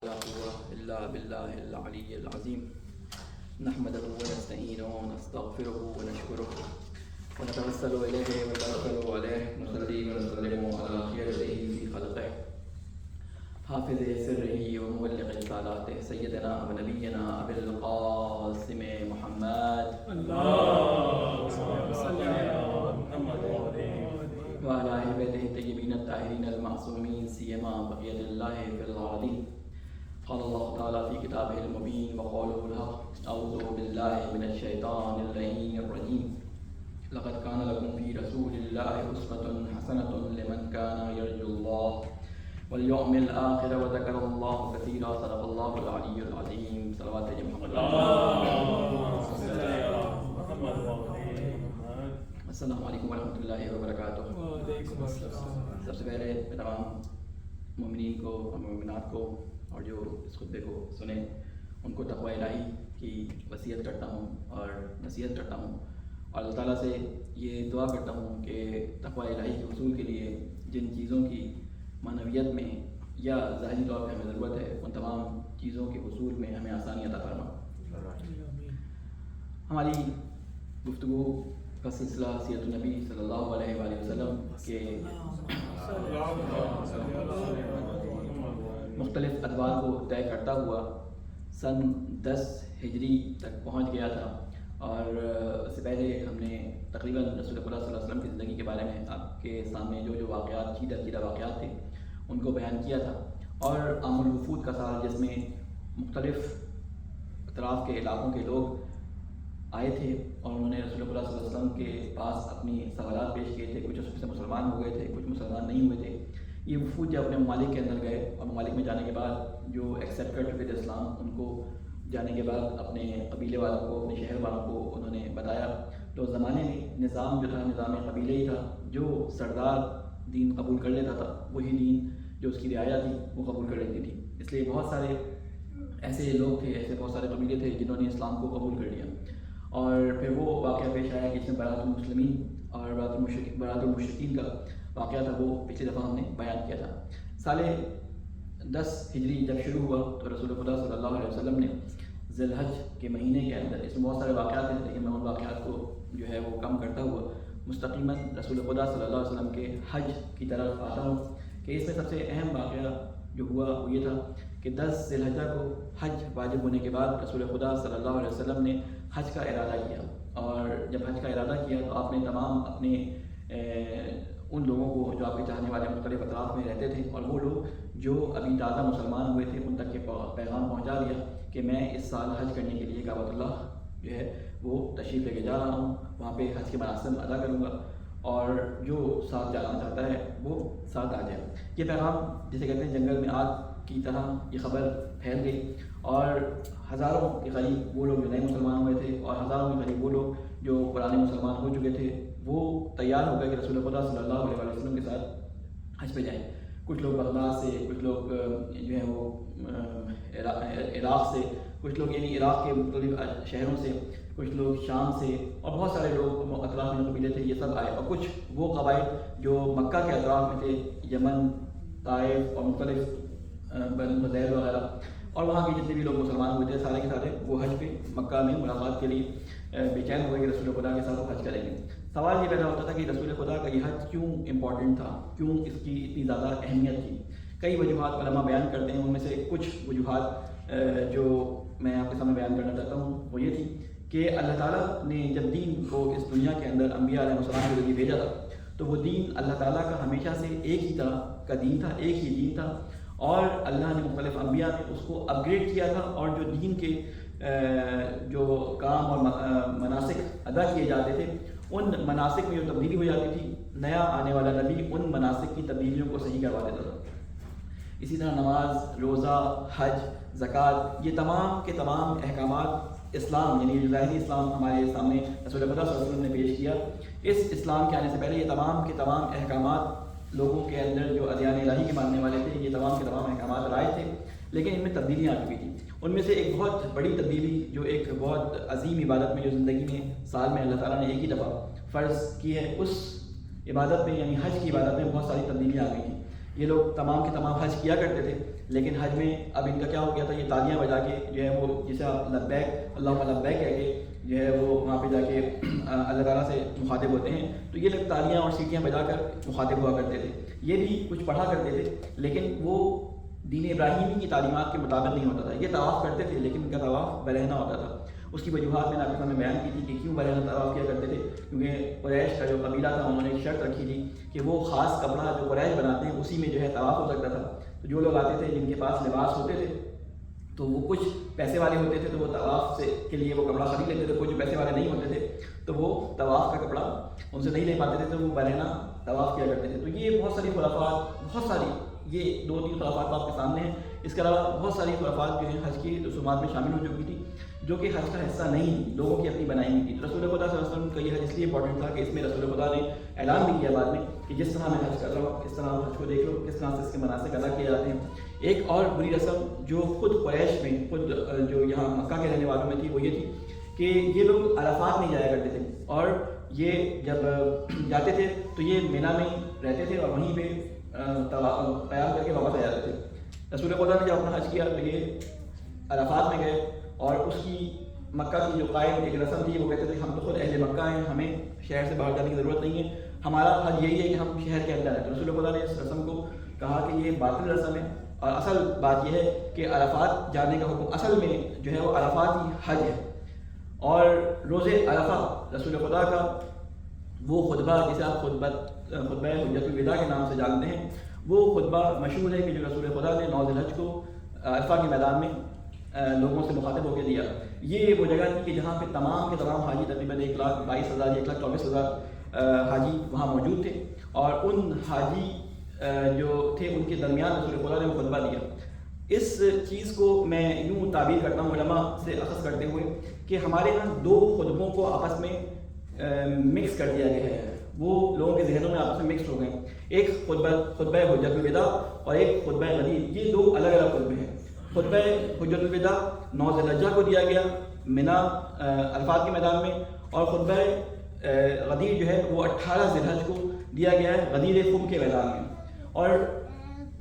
لا قوة إلا بالله العلي العظيم نحمده ونستعينه ونستغفره ونشكره ونتوسل إليه ونتوكل عليه نصلي ونسلم على خير في خلقه حافظ سره ومبلغ رسالاته سيدنا ونبينا أبي القاسم محمد اللهم صل على محمد وعلى أهل بيته الطيبين الطاهرين المعصومين سيما بقية الله في الأرضين. قال الله تعالى في كتابه المبين وقوله الحق أعوذ بالله من الشيطان اللعين الرجيم لقد كان لكم في رسول الله أسوة حسنة لمن كان يرجو الله واليوم الآخر وذكر الله كثيرا صدق الله العلي العظيم صلوات محمد اللهم صل على محمد السلام علیکم ورحمۃ اللہ وبرکاتہ. وعلیکم السلام. سب سے پہلے میں تمام مومنین کو اور مومنات کو اور جو اس خطبے کو سنیں ان کو تقوی الہی کی وصیت کرتا ہوں اور نصیحت کرتا ہوں اور اللہ تعالیٰ سے یہ دعا کرتا ہوں کہ تقوی الہی کے حصول کے لیے جن چیزوں کی معنویت میں یا ظاہری طور پہ ہمیں ضرورت ہے ان تمام چیزوں کے حصول میں ہمیں آسانی عطا فرما. ہماری گفتگو کا سلسلہ سیرت النبی صلی اللہ علیہ وآلہ وسلم کے مختلف ادوار کو طے کرتا ہوا سن 10 ہجری تک پہنچ گیا تھا اور اس سے پہلے ہم نے تقریباً رسول اللہ صلی اللہ علیہ وسلم کی زندگی کے بارے میں آپ کے سامنے جو واقعات چیدہ واقعات تھے ان کو بیان کیا تھا اور عام الوفود کا سال جس میں مختلف اطراف کے علاقوں کے لوگ آئے تھے اور انہوں نے رسول اللہ صلی اللہ علیہ وسلم کے پاس اپنی سوالات پیش کیے تھے. کچھ اس میں سے مسلمان ہو گئے تھے, کچھ مسلمان نہیں ہوئے تھے. یہ وفود جب اپنے ممالک کے اندر گئے اور ممالک میں جانے کے بعد جو ایکسیپٹ کر چکے تھے اسلام ان کو جانے کے بعد اپنے قبیلے والوں کو اپنے شہر والوں کو انہوں نے بتایا. تو اس زمانے میں نظام جو تھا نظام قبیلے ہی تھا. جو سردار دین قبول کر لیتا تھا وہی دین جو اس کی رعایا تھی وہ قبول کر لیتی تھی. اس لیے بہت سارے ایسے لوگ تھے, ایسے بہت سارے قبیلے تھے جنہوں نے اسلام کو قبول کر لیا. اور پھر وہ واقعہ پیش آیا کہ اس میں برات المسلمین اور برات المشرکین کا واقعہ تھا, وہ پچھلی دفعہ ہم نے بیان کیا تھا. سال 10 ہجری جب شروع ہوا تو رسول خدا صلی اللہ علیہ وسلم نے ذی الحج کے مہینے کے اندر, اس میں بہت سارے واقعات ہیں لیکن میں ان واقعات کو جو ہے وہ کم کرتا ہوا مستقیماً رسول خدا صلی اللہ علیہ وسلم کے حج کی طرف آتا ہوں کہ اس میں سب سے اہم واقعہ جو ہوا وہ یہ تھا کہ 10 ذی الحجہ کو حج واجب ہونے کے بعد رسول خدا صلی اللہ علیہ وسلم نے حج کا ارادہ کیا. اور جب حج کا ارادہ کیا تو آپ نے تمام اپنے ان لوگوں کو جو آپ کے چاہنے والے مختلف اطراف میں رہتے تھے اور وہ لوگ جو ابھی تازہ مسلمان ہوئے تھے ان تک کے پیغام پہنچا دیا کہ میں اس سال حج کرنے کے لیے کعبۃ اللہ جو ہے وہ تشریف لے کے جا رہا ہوں, وہاں پہ حج کے مراسم ادا کروں گا اور جو ساتھ جانا چاہتا ہے وہ ساتھ آ جائے. یہ پیغام جسے کہتے ہیں جنگل میں آگ کی طرح یہ خبر پھیل گئی اور ہزاروں کے قریب وہ لوگ جو نئے مسلمان ہوئے تھے اور ہزاروں کے قریب وہ لوگ جو پرانے مسلمان ہو چکے تھے وہ تیار ہو گئے کہ رسول خدا صلی اللہ علیہ وسلم کے ساتھ حج پہ جائیں. کچھ لوگ بغداد سے, کچھ لوگ جو ہیں وہ عراق سے, کچھ لوگ یعنی عراق کے مختلف شہروں سے, کچھ لوگ شام سے اور بہت سارے لوگ اطراف میں قبیلے تھے یہ سب آئے. اور کچھ وہ قبائل جو مکہ کے اطراف میں تھے, یمن, طائف اور مختلف بنو نذیر وغیرہ, اور وہاں کے جتنے بھی لوگ مسلمان ہوئے تھے سارے کے سارے وہ حج پہ مکہ میں ملاقات کے لیے بے چین ہوئے کہ رسول خدا کے ساتھ وہ حج کریں گے. سوال یہ پیدا ہوتا تھا کہ رسول خدا کا یہ حج کیوں امپورٹنٹ تھا, کیوں اس کی اتنی زیادہ اہمیت تھی. کئی وجوہات علماء بیان کرتے ہیں, ان میں سے کچھ وجوہات جو میں آپ کے سامنے بیان کرنا چاہتا ہوں وہ یہ تھی کہ اللہ تعالیٰ نے جب دین کو اس دنیا کے اندر انبیاء علیہ السلام کے ذریعے بھیجا تھا تو وہ دین اللہ تعالیٰ کا ہمیشہ سے ایک ہی طرح کا دین تھا, ایک ہی دین تھا. اور اللہ نے مختلف انبیاء نے اس کو اپ گریڈ کیا تھا اور جو دین کے جو کام اور مناسک ادا کیے جاتے تھے ان مناسک میں جو تبدیلی ہو جاتی تھی نیا آنے والا نبی ان مناسک کی تبدیلیوں کو صحیح کروا دیتا تھا. اسی طرح نماز, روزہ, حج, زکوٰۃ, یہ تمام کے تمام احکامات اسلام یعنی ظاہری اسلام ہمارے سامنے رسول اللہ صلی اللہ علیہ وسلم نے پیش کیا. اس اسلام کے آنے سے پہلے یہ تمام کے تمام احکامات لوگوں کے اندر جو ادیان الہی کے ماننے والے تھے یہ تمام کے تمام احکامات رائج تھے لیکن ان میں تبدیلیاں آ چکی تھیں. ان میں سے ایک بہت بڑی تبدیلی جو ایک بہت عظیم عبادت میں جو زندگی میں سال میں اللہ تعالیٰ نے ایک ہی دفعہ فرض کی ہے اس عبادت میں یعنی حج کی عبادت میں بہت ساری تبدیلیاں آ گئی تھیں. یہ لوگ تمام کے تمام حج کیا کرتے تھے لیکن حج میں اب ان کا کیا ہو گیا تھا، یہ تالیاں بجا کے جو ہے وہ جسے آپ لبیک اللہم لبیک کہہ کے جو ہے وہ وہاں پہ جا کے اللہ تعالیٰ سے مخاطب ہوتے ہیں، تو یہ لوگ تالیاں اور سیٹیاں بجا کر مخاطب ہوا کرتے تھے. یہ بھی کچھ پڑھا کرتے تھے لیکن وہ دین ابراہیمی کی تعلیمات کے مطابق نہیں ہوتا تھا. یہ طواف کرتے تھے لیکن ان کا طواف برہنہ ہوتا تھا. اس کی وجوہات میں نے آپ کے سامنے بیان کی تھی کہ کیوں برہنہ طواف کیا کرتے تھے، کیونکہ قریش کا جو قبیلہ تھا انہوں نے ایک شرط رکھی تھی کہ وہ خاص کپڑا جو قریش بناتے ہیں اسی میں جو ہے طواف ہو سکتا تھا. تو جو لوگ آتے تھے جن کے پاس لباس ہوتے تھے تو وہ کچھ پیسے والے ہوتے تھے تو وہ طواف سے کے لیے وہ کپڑا خرید لیتے تھے، کچھ جو پیسے والے نہیں ہوتے تھے تو وہ طواف کا کپڑا ان سے نہیں لے پاتے تھے تو وہ برہنہ طواف کیا کرتے تھے. تو یہ بہت ساری خرافات، بہت ساری یہ 2-3 خرافات آپ کے سامنے ہیں. اس کے علاوہ بہت ساری خرافات جو ہیں حج کی رسومات میں شامل ہو چکی تھی جو کہ حج کا حصہ نہیں تھی، لوگوں کی اپنی بنائی ہوئی تھی. رسول خدا صلی اللہ علیہ وسلم کا یہ حج اس لیے امپورٹنٹ تھا کہ اس میں رسول خدا نے اعلان بھی کیا بعد میں کہ جس طرح میں حج کر رہا ہوں اس طرح حج کو دیکھ لو، کس طرح سے اس کے مناسک ادا کیے جاتے ہیں. ایک اور بری رسم جو خود قریش میں، خود جو یہاں مکہ کے رہنے والوں میں تھی وہ یہ تھی کہ یہ لوگ عرفات نہیں جایا کرتے تھے اور یہ جب جاتے تھے تو یہ مینا میں رہتے تھے اور وہیں پہ قیام کر کے واپس آ جاتے تھے. رسول خدا نے جب اپنا حج کیا تو یہ عرفات میں گئے اور اس کی مکہ کی جو قائم ایک رسم تھی وہ کہتے تھے ہم تو خود اہل مکہ ہیں، ہمیں شہر سے باہر جانے کی ضرورت نہیں ہے، ہمارا حج یہی ہے کہ ہم شہر کے اندر ہیں. تو رسول خدا نے اس رسم کو کہا کہ یہ باطل رسم ہے اور اصل بات یہ ہے کہ عرفات جانے کا حکم اصل میں جو ہے وہ عرفات ہی حج ہے. اور روز عرفہ رسول خدا کا وہ خطبہ جسے آپ خطبہ حجۃ الوداع کے نام سے جانتے ہیں، وہ خطبہ مشہور ہے کہ جو رسول خدا نے 9 ذی الحج کو عرفہ کے میدان میں لوگوں سے مخاطب ہو کے دیا. یہ وہ جگہ تھی کہ جہاں پہ تمام کے تمام حاجی تقریباً 1,22,000 1,24,000 حاجی وہاں موجود تھے اور ان حاجی جو تھے ان کے درمیان رسول خدا نے وہ خطبہ دیا. اس چیز کو میں یوں تعبیر کرتا ہوں علماء سے اخذ کرتے ہوئے کہ ہمارے ہاں 2 خطبوں کو آپس میں مکس کر دیا گیا ہے، وہ لوگوں کے ذہنوں میں آپس میں مکس ہو گئے. ایک خطبہ حجۃ الوداع اور ایک خطبہ غدیر، یہ 2 الگ الگ خطبے ہیں. خطبہ حجۃ الوداع 9 ذی الحجہ کو دیا گیا منا عرفات کے میدان میں، اور خطبہ غدیر جو ہے وہ 18 ذی الحج کو دیا گیا ہے غدیر خم کے میدان میں. اور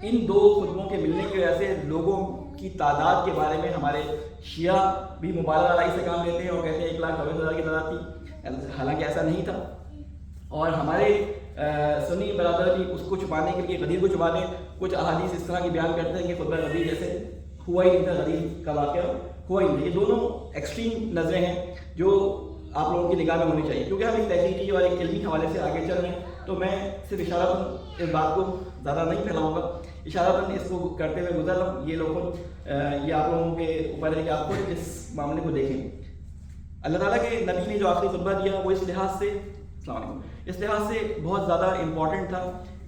ان 2 خطبوں کے ملنے کی وجہ سے لوگوں کی تعداد کے بارے میں ہمارے شیعہ بھی مبالغہ آرائی سے کام لیتے ہیں اور کہتے ہیں 1,24,000 کی تعداد تھی، حالانکہ ایسا نہیں تھا. اور ہمارے سنی برادر بھی اس کو چھپانے کے لیے غدیر کو چھپانے کچھ احادیث اس طرح کی بیان کرتے ہیں کہ خطبہ غدیر جیسے ہوا ہی نہیں تھا، غدیر کا واقعہ ہوا ہی نہیں. یہ دونوں ایکسٹریم نظریں ہیں جو آپ لوگوں کی نگاہ میں ہونی چاہیے. کیونکہ ہم ایک تحقیقی اور ایک علمی حوالے سے آگے چل رہے ہیں تو میں صرف اشارتاً اس بات کو زیادہ نہیں پھیلاؤں گا، اشارتاً اس کو کرتے ہوئے گزر رہا ہوں. یہ لوگ یہ آپ لوگوں کے اوپر ہے کہ آپ خود اس معاملے کو دیکھیں. اللہ تعالیٰ کے نبی نے جو آخری خطبہ دیا وہ اس لحاظ سے اس لحاظ سے بہت زیادہ امپورٹنٹ تھا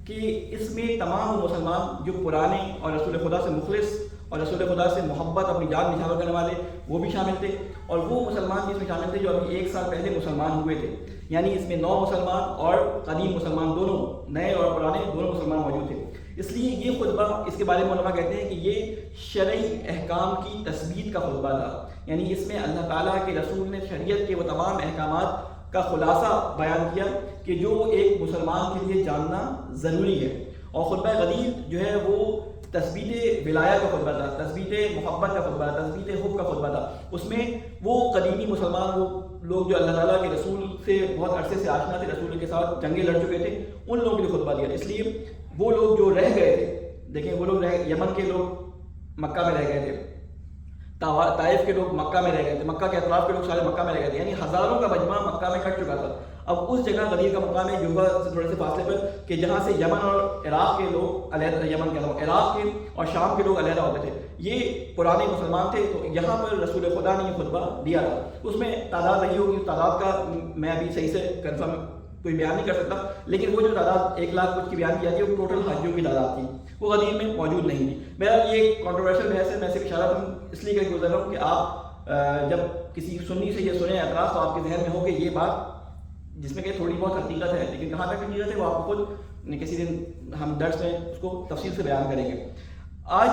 کہ اس میں تمام مسلمان جو پرانے اور رسول خدا سے مخلص اور رسول خدا سے محبت اپنی جان نچھاور کرنے والے وہ بھی شامل تھے، اور وہ مسلمان بھی اس میں شامل تھے جو ابھی 1 سال پہلے مسلمان ہوئے تھے. یعنی اس میں 9 مسلمان اور قدیم مسلمان دونوں، نئے اور پرانے دونوں مسلمان موجود تھے. اس لیے یہ خطبہ اس کے بارے میں علماء کہتے ہیں کہ یہ شرعی احکام کی تثبیت کا خطبہ تھا. یعنی اس میں اللہ تعالیٰ کے رسول نے شریعت کے وہ تمام احکامات کا خلاصہ بیان کیا کہ جو ایک مسلمان کے لیے جاننا ضروری ہے. اور خطبہ غدیر جو ہے وہ تثبیت ولایہ کا خطبہ تھا، تثبیت محبت کا خطبہ تھا، تثبیت حب کا خطبہ تھا. اس میں وہ قدیمی مسلمان، وہ لوگ جو اللہ تعالیٰ کے رسول سے بہت عرصے سے آشنا تھے، رسول کے ساتھ جنگیں لڑ چکے تھے، ان لوگوں کے لیے خطبہ دیا. اس لیے وہ لوگ جو رہ گئے تھے، دیکھیں وہ لوگ یمن کے لوگ مکہ میں رہ گئے تھے، طائف کے لوگ مکہ میں رہ گئے تھے، مکہ کے اطراف کے لوگ سارے مکہ میں رہ گئے تھے، یعنی ہزاروں کا مجمع مکہ میں کٹ چکا تھا. اب اس جگہ غدیر کا مقام ہے جوبا سے تھوڑے سے فاصلے پر کہ جہاں سے یمن اور عراق کے لوگ علیحدہ، یمن کے علاوہ عراق کے اور شام کے لوگ علیحدہ ہوتے تھے. یہ پرانے مسلمان تھے. تو یہاں پر رسول خدا نے یہ خطبہ دیا تھا. اس میں تعداد نہیں ہوگی، تعداد کا میں ابھی صحیح سے کنفرم کوئی بیان نہیں کر سکتا، لیکن وہ جو تعداد 1 لاکھ کچھ کی بیان کی جاتی ہے وہ ٹوٹل حاجیوں کی تعداد تھی، وہ غدیر میں موجود نہیں تھی. میرا یہ کنٹروورشل بحث ہے، میں صرف اشارہ اس لیے کہ گزر رہا ہوں کہ آپ جب کسی سنی سے یہ سنیں اعتراض تو آپ کے ذہن میں ہو کہ یہ بات جس میں کہ تھوڑی بہت حقیقت ہے، لیکن کہاں تک حقیقت ہے وہ آپ کو خود کسی دن ہم درس میں اس کو تفصیل سے بیان کریں گے. آج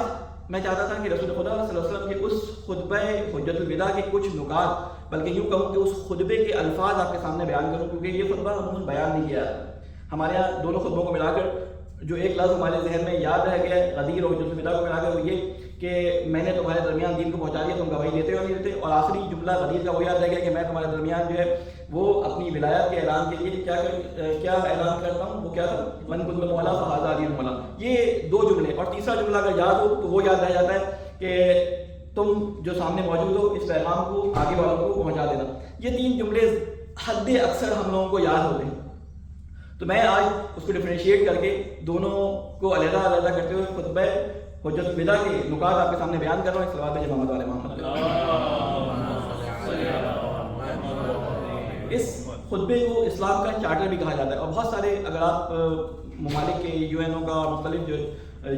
میں چاہتا تھا کہ رسول خدا صلی اللہ علیہ وسلم کے اس خطبہ حجۃ الوداع کے کچھ نکات، بلکہ یوں کہوں کہ اس خطبے کے الفاظ آپ کے سامنے بیان کروں، کیونکہ یہ خطبہ انہوں نے بیان نہیں کیا. ہمارے یہاں دونوں خطبوں کو ملا کر جو ایک لفظ ہمارے ذہن میں یاد رہ گیا ہے غدیر اور حجت الوداع کو ملا کر وہ یہ کہ میں نے تمہارے درمیان دین کو پہنچا دیا، تم گواہی دیتے ہو نہیں دیتے. اور آخری جملہ غدیر کا وہ یاد رہ گیا کہ میں تمہارے درمیان جو ہے وہ اپنی ولایت کے اعلان کے لیے کیا اعلان کرتا ہوں، وہ کیا تھا، من کنت مولا فہذا علی مولا. یہ دو جملے. اور تیسرا جملہ اگر یاد ہو تو وہ یاد رہ جاتا ہے کہ تم جو سامنے موجود ہو اس پیغام کو آگے والوں کو پہنچا دینا. یہ تین جملے حد اکثر ہم لوگوں کو یاد ہوتے ہیں. تو میں آج اس کو ڈفرینشیٹ کر کے دونوں کو علیحدہ علیحدہ کرتے ہوئے خطبہ حجت الوداع کے نکات آپ کے سامنے بیان کر رہا ہوں. صلوات محمد علی محمد. اس خطبے کو اسلام کا چارٹر بھی کہا جاتا ہے. اور بہت سارے اگر آپ ممالک کے یو این او کا مختلف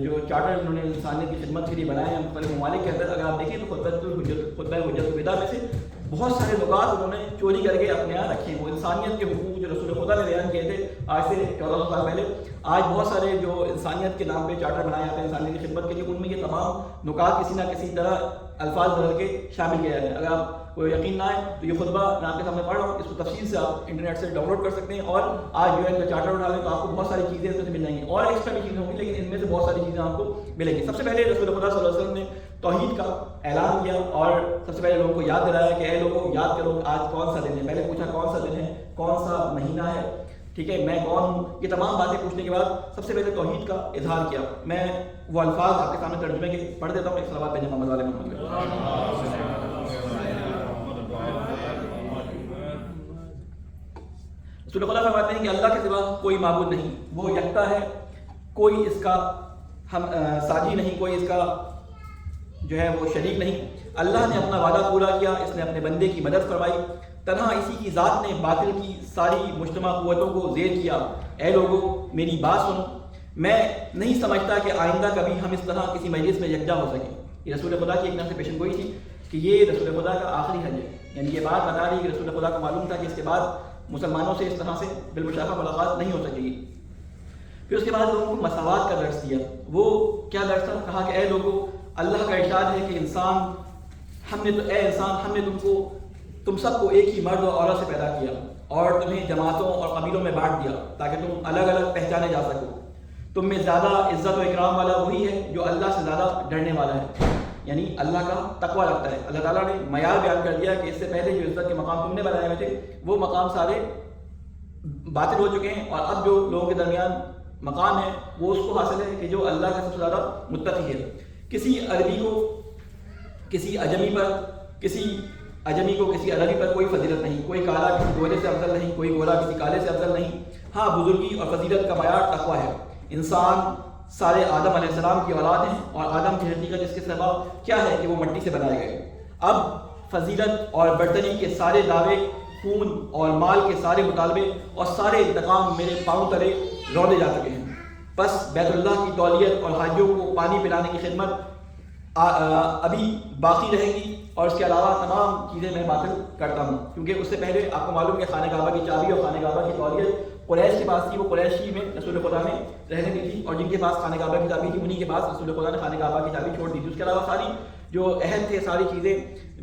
جو چارٹر انہوں نے انسانیت کی خدمت کے لیے بنائے ہیں مختلف ممالک کے اندر اگر آپ دیکھیں تو خطبہ حجت الوداع میں سے بہت سارے نکات انہوں نے چوری کر کے اپنے یہاں رکھے. وہ انسانیت کے حقوق جو رسول خدا نے بیان کیے تھے آج سے 1400 سال پہلے، آج بہت سارے جو انسانیت کے نام پہ چارٹر بنائے جاتے ہیں انسانیت کی خدمت کے لیے، ان میں یہ تمام نکات کسی نہ کسی طرح الفاظ بدل کے شامل کیا جاتا ہے. اگر آپ کو یقین نہ آئے تو یہ خطبہ میں آپ کے سامنے پڑھ رہا ہوں، اس کو تفصیل سے آپ انٹرنیٹ سے ڈاؤن لوڈ کر سکتے ہیں. اور آج جو ہے چارٹر اٹھا لیں تو آپ کو بہت ساری چیزیں اس میں سے مل جائیں گی. اور ایکسٹرا بھی چیزیں ہوں گی لیکن ان میں سے بہت ساری چیزیں آپ کو ملیں گی. سب سے پہلے رسول خدا صلی اللہ علیہ وسلم نے توحید کا اعلان کیا اور سب سے پہلے لوگوں کو یاد دلایا کہ اے لوگوں یاد کرو آج کون سا دن ہے. پہلے پوچھا کون سا دن ہے، کون سا مہینہ ہے، ٹھیک ہے، میں کون ہوں. یہ تمام باتیں پوچھنے کے بعد سب سے پہلے توحید کا اظہار کیا. میں وہ الفاظ آپ کے سامنے ترجمے کے پڑھ دیتا ہوں. ایک صلوات محمد علی محمد. رسول خدا فرماتے ہیں کہ اللہ کے سوا کوئی معبود نہیں، وہ یکتا ہے، کوئی اس کا ہم ساجی نہیں، کوئی اس کا جو ہے وہ شریک نہیں. اللہ نے اپنا وعدہ پورا کیا، اس نے اپنے بندے کی مدد فرمائی. تنہا اسی کی ذات نے باطل کی ساری مجتمع قوتوں کو زیر کیا. اے لوگوں میری بات سنو، میں نہیں سمجھتا کہ آئندہ کبھی ہم اس طرح کسی مجلس میں یکجا ہو سکیں. یہ رسول خدا کی ایک نہ سے پیشن گوئی تھی کہ یہ رسول خدا کا آخری حج ہے. یعنی یہ بات بتا رہی کہ رسول خدا کو معلوم تھا کہ اس کے بعد مسلمانوں سے اس طرح سے بالمشافہ ملاقات نہیں ہو سکے گی. پھر اس کے بعد لوگوں کو مساوات کا درس دیا. وہ کیا درس تھا؟ کہا کہ اے لوگوں اللہ کا ارشاد ہے کہ ہم نے تم سب کو ایک ہی مرد اور عورت سے پیدا کیا اور تمہیں جماعتوں اور قبیلوں میں بانٹ دیا تاکہ تم الگ الگ پہچانے جا سکو. تم میں زیادہ عزت و اکرام والا وہی ہے جو اللہ سے زیادہ ڈرنے والا ہے، یعنی اللہ کا تقوی رکھتا ہے. اللہ تعالیٰ نے معیار بیان کر دیا کہ اس سے پہلے جو عزت کے مقام تم نے بنائے ہوئے تھے وہ مقام سارے باطل ہو چکے ہیں، اور اب جو لوگوں کے درمیان مقام ہے وہ اس کو حاصل ہے کہ جو اللہ کا سب سے زیادہ متقی ہے. کسی عربی کو کسی اجمی کو کسی عربی پر کوئی فضیلت نہیں، کوئی کالا کسی گورے سے افضل نہیں، کوئی گورا کسی کالے سے افضل نہیں. ہاں بزرگی اور فضیلت کا معیار تقوی ہے. انسان سارے آدم علیہ السلام کی اولاد ہیں اور آدم کی حقیقت اس کے سبب کیا ہے کہ وہ مٹی سے بنائے گئے. اب فضیلت اور برتری کے سارے دعوے، خون اور مال کے سارے مطالبے اور سارے انتقام میرے پاؤں تلے رونڈے جا چکے ہیں. بس بیت اللہ کی تولیت اور حاجیوں کو پانی پلانے کی خدمت ابھی باقی رہے گی، اور اس کے علاوہ تمام چیزیں میں باطل کرتا ہوں. کیونکہ اس سے پہلے آپ کو معلوم ہے خانہ کعبہ کی چابی اور خانہ کعبہ کی تولیت قریش کے پاس تھی. وہ قریشی میں رسول خدا نے رہنے دی تھی، اور جن کے پاس خانہ کعبہ کی چابی تھی انہی کے پاس رسول خدا نے خانہ کعبہ کی چابی چھوڑ دی تھی. اس کے علاوہ ساری جو عہد تھے، ساری چیزیں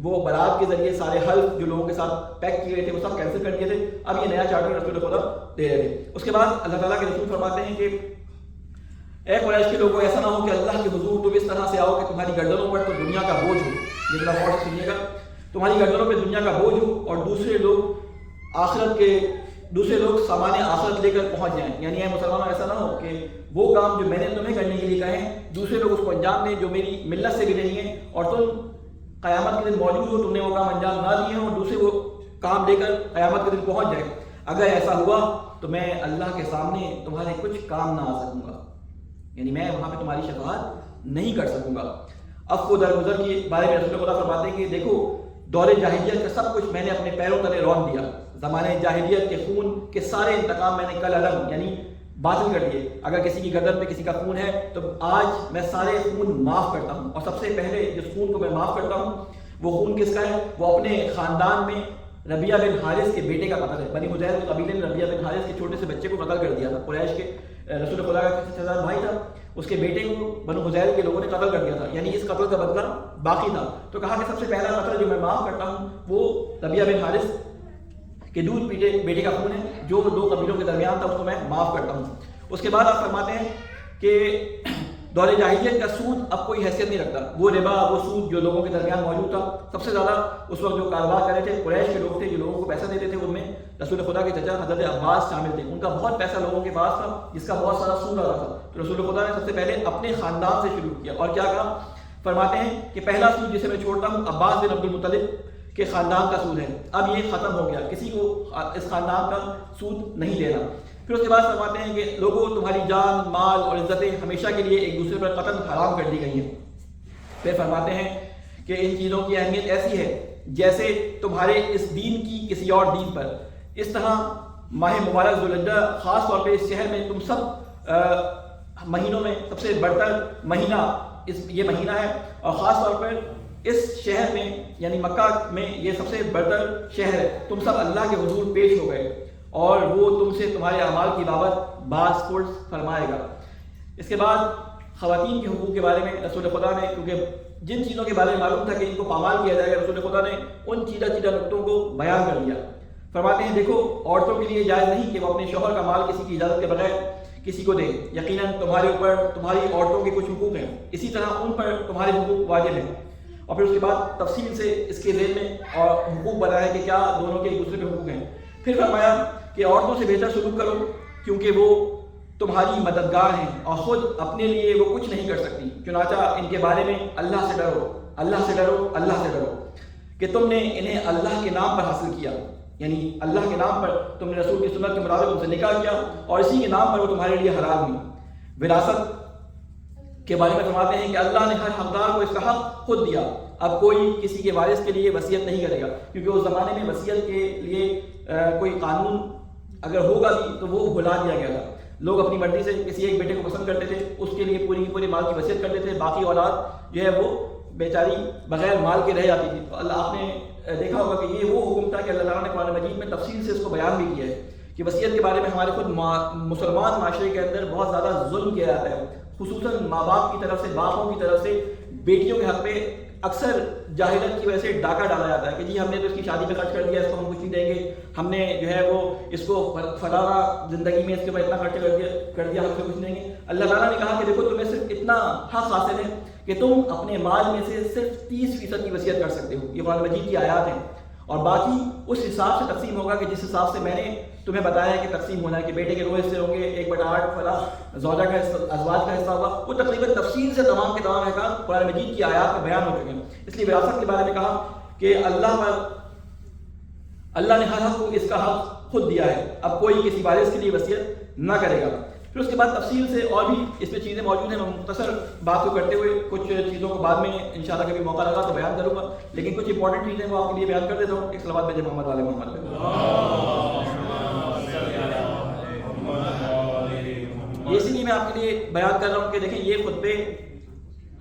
وہ برات کے ذریعے سارے حلف جو لوگوں کے ساتھ پیک کیے گئے تھے وہ سب کینسل کر دیے تھے. اب یہ نیا چارٹر رسول خدا دے رہے تھے. اس کے بعد اللہ تعالیٰ کے رسول فرماتے ہیں کہ اے قریش کے لوگوں ایسا نہ ہو کہ اللہ کے حضور تم اس طرح سے آؤ کہ تمہاری گردنوں پر تو دنیا کا بوجھ ہو. یہ ذرا غور سے سنیے گا. تمہاری گردنوں پہ دنیا کا بوجھ ہو اور دوسرے لوگ سامان آخرت لے کر پہنچ جائیں. یعنی اے مسلمانوں ایسا نہ ہو کہ وہ کام جو میں نے تمہیں کرنے کے لیے کہیں دوسرے لوگ اس کو انجام دیں جو میری ملت سے بھی نہیں ہے، اور تم قیامت کے دن موجود ہو، تم نے وہ کام انجام نہ دیے ہوں اور دوسرے وہ کام لے کر قیامت کے دن پہنچ جائے. اگر ایسا ہوا تو میں اللہ کے سامنے تمہارے کچھ کام نہ آ سکوں گا، یعنی میں وہاں پہ تمہاری شفاعت نہیں کر سکوں گا. عفو درگزر کے بارے میں رسول خدا فرماتے ہیں کہ دیکھو دور جاہلیت کا سب کچھ میں نے اپنے پیروں تلے رون دیا. زمانے جاہلیت کے خون کے سارے انتقام میں نے کل علم یعنی باطل کر دیے. اگر کسی کی گردن پہ کسی کا خون ہے تو آج میں سارے خون معاف کرتا ہوں، اور سب سے پہلے جس خون کو میں معاف کرتا ہوں وہ خون کس کا ہے؟ وہ اپنے خاندان میں ربیعہ بن حارث کے بیٹے کا قتل ہے. بنی حذیل کے قبیلے نے ربیعہ بن حارث کے چھوٹے سے بچے کو قتل کر دیا تھا. قریش کے رسول خدا کا 6000 بھائی تھا، اس کے بیٹے کو بنو حذیل کے لوگوں نے قتل کر دیا تھا. یعنی اس قتل کا بدلہ باقی تھا. تو کہا کہ سب سے پہلا قتل جو میں معاف کرتا ہوں وہ ربیعہ بن حارث کے دودھ پیٹے بیٹے کا خون ہے جو 2 قبیلوں کے درمیان تھا، اس کو میں معاف کرتا ہوں. اس کے بعد آپ فرماتے ہیں کہ دور جاہلیت کا سود اب کوئی حیثیت نہیں رکھتا. وہ ربا، وہ سود جو لوگوں کے درمیان موجود تھا، سب سے زیادہ اس وقت جو کاروبار کر رہے تھے قریش کے لوگ تھے جو لوگوں کو پیسہ دیتے تھے. ان میں رسول خدا کے چچا حضرت عباس شامل تھے. ان کا بہت پیسہ لوگوں کے پاس تھا جس کا بہت سارا سود آ رہا تھا. تو رسول خدا نے سب سے پہلے اپنے خاندان سے شروع کیا اور کیا کہا؟ فرماتے ہیں کہ پہلا سود جسے میں چھوڑتا ہوں عباس بن عبد المطلب کے خاندان کا سود ہے. اب یہ ختم ہو گیا، کسی کو اس خاندان کا سود نہیں دینا. پھر اس کے بعد فرماتے ہیں کہ لوگوں تمہاری جان، مال اور عزتیں ہمیشہ کے لیے ایک دوسرے پر قتل حرام کر دی گئی ہیں. پھر فرماتے ہیں کہ ان چیزوں کی اہمیت ایسی ہے جیسے تمہارے اس دین کی کسی اور دین پر. اس طرح ماہ مبارک ذوالحجہ خاص طور پہ اس شہر میں تم سب مہینوں میں سب سے بڑھتر مہینہ یہ مہینہ ہے، اور خاص طور پر اس شہر میں یعنی مکہ میں یہ سب سے بڑھتر شہر ہے. تم سب اللہ کے حضور پیش ہو گئے اور وہ تم سے تمہارے اعمال کی بابت باز پرس فرمائے گا. اس کے بعد خواتین کے حقوق کے بارے میں رسول خدا نے، کیونکہ جن چیزوں کے بارے میں معلوم تھا کہ ان کو پامال کیا جائے گا، رسول خدا نے ان چیزہ نقطوں کو بیان کر دیا. فرماتے ہیں دیکھو عورتوں کے لیے جائز نہیں کہ وہ اپنے شوہر کا مال کسی کی اجازت کے بغیر کسی کو دے. یقیناً تمہارے اوپر تمہاری عورتوں کے کچھ حقوق ہیں، اسی طرح ان پر تمہارے حقوق واجب ہیں. اور پھر اس کے بعد تفصیل سے اس کے ذیل میں اور حقوق بتایا کہ کیا دونوں کے ایک دوسرے کے حقوق ہیں. پھر فرمایا کہ عورتوں سے بہتر سلوک کرو کیونکہ وہ تمہاری مددگار ہیں اور خود اپنے لیے وہ کچھ نہیں کر سکتی. چنانچہ ان کے بارے میں اللہ سے ڈرو، اللہ سے ڈرو، اللہ سے ڈرو کہ تم نے انہیں اللہ کے نام پر حاصل کیا، یعنی اللہ کے نام پر تم نے رسول کی سنت کے مطابق ان سے نکاح کیا اور اسی کے نام پر وہ تمہارے لیے حلال ہوئی. وراثت کے بارے میں فرماتے ہیں کہ اللہ نے ہر حقدار کو اس کا حق خود دیا. اب کوئی کسی کے وارث کے لیے وصیت نہیں کرے گا، کیونکہ اس زمانے میں وصیت کے لیے کوئی قانون اگر ہوگا بھی تو وہ بھلا دیا گیا تھا. لوگ اپنی مرضی سے کسی ایک بیٹے کو پسند کرتے تھے، اس کے لیے پوری مال کی وصیت کرتے تھے، باقی اولاد جو ہے وہ بیچاری بغیر مال کے رہ جاتی تھی. تو اللہ آپ نے دیکھا ہوگا کہ یہ وہ حکم تھا کہ اللہ تعالیٰ نے قرآن مجید میں تفصیل سے اس کو بیان بھی کیا ہے کہ وصیت کے بارے میں ہمارے خود مسلمان معاشرے کے اندر بہت زیادہ ظلم کیا جاتا ہے، خصوصاً ماں باپ کی طرف سے، باپوں کی طرف سے بیٹیوں کے حق میں اکثر جاہلیت کی وجہ سے ڈاکہ ڈالا جاتا ہے کہ جی ہم نے تو اس کی شادی پہ خرچ کر دیا، اس کو ہم کچھ نہیں دیں گے، ہم نے جو ہے وہ اس کو فلانا زندگی میں اس کے اوپر اتنا خرچ کر دیا ہم سے کچھ نہیں دیں گے. اللہ تعالیٰ نے کہا کہ دیکھو تمہیں صرف اتنا حق حاصل ہے کہ تم اپنے مال میں سے صرف 30% کی وصیت کر سکتے ہو. یہ قرآن مجید کی آیات ہیں اور باقی اس حساب سے تقسیم ہوگا کہ جس حساب سے میں نے تمہیں بتایا ہے کہ تقسیم ہونا ہے کہ بیٹے کے 2 حصے ہوں گے، 1/8 فلاں زوجہ کا ازواج کا حصہ ہوگا. وہ تقریباً تفصیل سے تمام کے تمام احکام قرآن مجید کی آیات میں بیان ہو چکے ہیں. اس لیے وراثت کے بارے میں کہا کہ اللہ نے ہر حق کو اس کا حق خود دیا ہے، اب کوئی کسی وارث کے لیے وصیت نہ کرے گا. پھر اس کے بعد تفصیل سے اور بھی اس میں چیزیں موجود ہیں. میں مختصر بات کو کرتے ہوئے کچھ چیزوں کو بعد میں انشاءاللہ کبھی موقع لگا تو بیان کروں گا، لیکن کچھ امپورٹنٹ چیزیں وہ آپ کے لیے بیان کر دیتا ہوں. ایک صلوات بھیجیں محمد والے محمد پہ. یہ اسی لیے میں آپ کے لیے بیان کر رہا ہوں کہ دیکھیں یہ خطبے